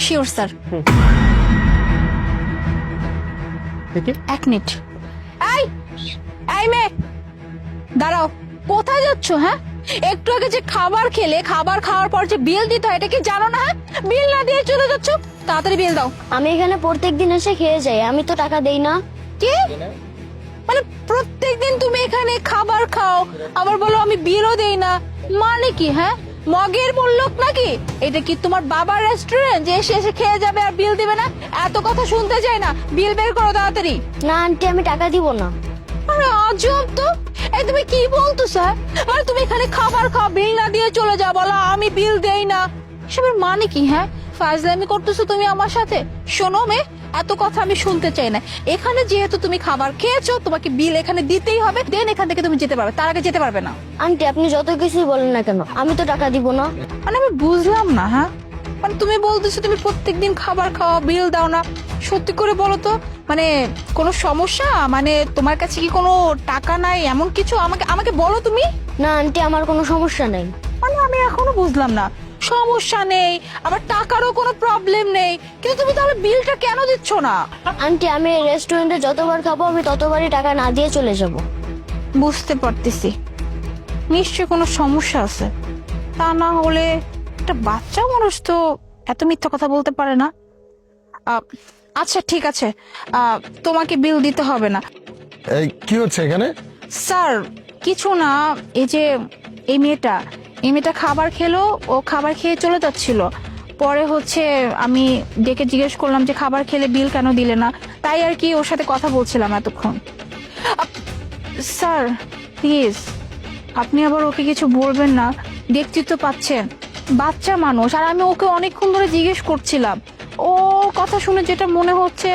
Sure sir. এক minute. এই এই মেয়ে দাঁড়াও, কোথায় যাচ্ছ? হ্যাঁ, একটু আগে যে খাবার খেলে, খাবার খাওয়ার পর যে বিল দিতে হয় এটা কি জানো না? হ্যাঁ, বিল না দিয়ে চলে যাচ্ছ, তাড়াতাড়ি বিল দাও। আমি এখানে প্রত্যেকদিন এসে খেয়ে যাই, আমি তো টাকা দেই না। কি মানে প্রত্যেকদিন তুমি এখানে খাবার খাও আবার বলো আমি বিলও দেই না? মানে কি? হ্যাঁ, মগের মূল্যক নাকি? এটা কি তোমার বাবার রেস্টুরেন্ট যে এসে এসে খেয়ে যাবে আর বিল দিবে না? এত কথা শুনতে চাই না, বিল বের করো তাড়াতাড়ি। না আন্টি, আমি টাকা দিব না। আরে আজব তো, এই তুমি কি বলতো স্যার? মানে তুমি এখানে খাবার খাও, বিল না দিয়ে চলে যাও, বলো আমি বিল দেই না। এসবের মানে কি? হ্যাঁ, ফাজলামি করতেছো তুমি আমার সাথে। শোনো মে, এত কথা আমি শুনতে চাই না। এখানে যেহেতু তুমি খাবার খেয়েছো, তোমাকে বিল এখানে দিতেই হবে, দেন এখান থেকে তুমি যেতে পারবে, তার আগে যেতে পারবে না। আন্টি আপনি যত কিছুই বলেন না কেন, আমি তো টাকা দিব না। মানে আমি বুঝলাম না। হ্যাঁ, মানে তুমি বলতেছো তুমি প্রত্যেকদিন খাবার খাওয়া, বিল দাও না। সত্যি করে বলো তো, মানে কোনো সমস্যা? মানে তোমার কাছে কি কোনো টাকা নাই এমন কিছু? আমাকে আমাকে বলো তুমি। না আন্টি, আমার কোনো সমস্যা নেই। মানে আমি এখনো বুঝলাম না, সমস্যা নেই আবার টাকারও কোনো প্রবলেম নেই, কিন্তু তুমি তাহলে বিলটা কেন দিচ্ছ না? আন্টি আমি এই রেস্টুরেন্টে যতবার খাবো আমি ততবারই টাকা না দিয়ে চলে যাব। বুঝতে পারতেছি, নিশ্চয়ই কোনো সমস্যা আছে। তা না হলে একটা বাচ্চা মানুষ তো এত মিথ্যা কথা বলতে পারে না। আচ্ছা ঠিক আছে, তোমাকে বিল দিতে হবে না। এই কি হচ্ছে এখানে? স্যার কিছু না, এই যে এই মেয়েটা খাবার খেলো, ও খাবার খেয়ে চলে যাচ্ছিল। পরে হচ্ছে আমি ডেকে জিজ্ঞেস করলাম যে খাবার খেলে বিল কেন দিলে না, তাই আর কি ওর সাথে কথা বলছিলাম এতক্ষণ। স্যার প্লিজ আপনি আবার ওকে কিছু বলবেন না, দেখতে তো পাচ্ছেন বাচ্চা মানুষ, আর আমি ওকে অনেকক্ষণ ধরে জিজ্ঞেস করছিলাম। ও কথা শুনে যেটা মনে হচ্ছে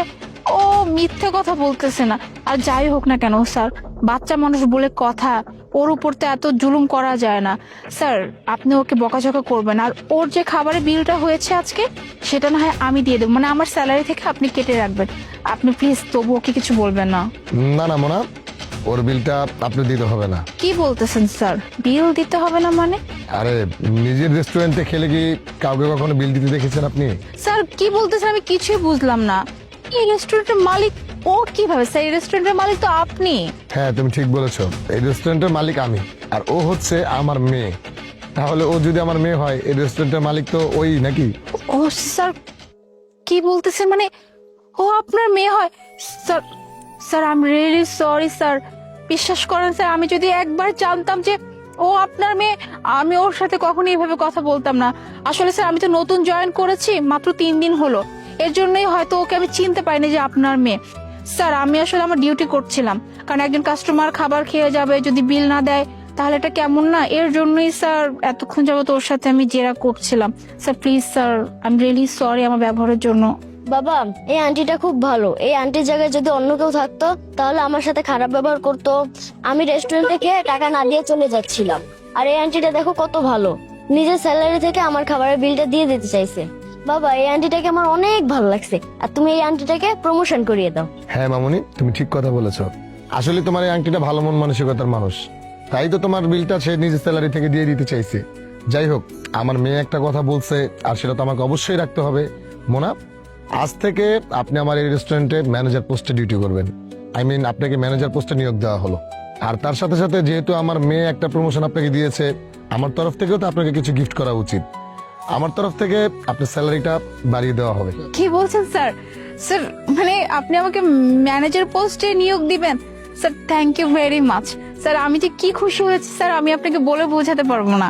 ও মিথ্যে কথা বলতেছে না। আর যাই হোক না কেন স্যার, বাচ্চা মানুষ বলে কথা, ওর উপর তো এত জুলুম করা যায় না। স্যার আপনি ওকে বকাঝকা করবেন, আর ওর যে খাবারের বিলটা হয়েছে আজকে সেটা না হয় আমি দিয়ে দেবো, মানে আমার স্যালারি থেকে আপনি কেটে রাখবেন। আপনি প্লিজ তবু ওকে কিছু বলবেন না। না না মোনা, ওর বিলটা আপনি দিতে হবে না। কি বলতেছেন স্যার, বিল দিতে হবে না মানে? আরে নিজের রেস্টুরেন্টে খেলে কি কাউকে কখনো বিল দিতে দেখেছেন আপনি? স্যার কি বলতেছেন আমি কিছুই বুঝলাম না। এই রেস্টুরেন্টের মালিক ও কিভাবে? স্যার এই রেস্টুরেন্টের মালিক তো আপনি। হ্যাঁ তুমি ঠিক বলেছো, এই রেস্টুরেন্টের মালিক আমি, আর ও হচ্ছে আমার মেয়ে। তাহলে ও যদি আমার মেয়ে হয়, এই রেস্টুরেন্টের মালিক তো ওই নাকি? ও স্যার কি বলতেছেন, মানে ও আপনার মেয়ে হয়? Sir sir I am really sorry sir, বিশ্বাস করেন স্যার, আমি যদি একবার জানতাম যে ও আপনার মেয়ে, আমি ওর সাথে কখনো এইভাবে কথা বলতাম না। আসলে স্যার আমি তো নতুন জয়েন করেছি, মাত্র 3 দিন হলো, এর জন্যই হয়তো ওকে আমি চিনতে পারিনি যে আপনার মেয়ে। স্যার আমি আসলে আমার ডিউটি করছিলাম, কারণ একজন কাস্টমার খাবার খেয়ে যাবে, যদি বিল না দেয় তাহলে এটা কেমন না, এর জন্যই স্যার এতক্ষণ যাবত ওর সাথে আমি জেরা করছিলাম। Sir please sir I am really sorry আমার ব্যবহারের জন্য। বাবা এই আন্টিটা খুব ভালো, এই আন্টির জায়গায় যদি অন্য কেউ থাকতো তাহলে আমার সাথে খারাপ ব্যবহার করতো। আমি রেস্টুরেন্ট থেকে টাকা না দিয়ে চলে যাচ্ছিলাম, আর এই আন্টিটা দেখো কত ভালো, নিজের স্যালারি থেকে আমার খাবারের বিলটা দিয়ে দিতে চাইছে। বাবা এই আন্টিটাকে আমার অনেক ভালো লাগছে, আর তুমি এই আন্টিটাকে প্রমোশন করিয়ে দাও। হ্যাঁ মামুনি, তুমি ঠিক কথা বলেছো। আসলে তোমার এই আংটিটা ভালো মন মানসিকতার মানুষ, তাই তো তোমার বিলটা সে নিজের স্যালারি থেকে দিয়ে দিতে চাইছে। যাই হোক, আমার মেয়ে একটা কথা বলছে, আর সেটা তো আমাকে অবশ্যই রাখতে হবে। মোনা, আজ থেকে আপনি আমার এই রেস্টুরেন্টে ম্যানেজার পোস্টে ডিউটি করবেন। আই মিন আপনাকে ম্যানেজার পোস্টে নিয়োগ দেওয়া হলো। আর তার সাথে সাথে যেহেতু আমার মেয়ে একটা প্রমোশন আপনাকে দিয়েছে, আমার তরফ থেকেও তো আপনাকে কিছু গিফট করা উচিত। আমার তরফ থেকে আপনার স্যালারিটা বাড়িয়ে দেওয়া হবে। কি বলছেন স্যার? স্যার মানে আপনি আমাকে ম্যানেজার পোস্টে নিয়োগ দিবেন? Sir thank you very much sir, আমি যে কি খুশি হয়েছি স্যার, আমি আপনাকে বলে বোঝাতে পারবো না।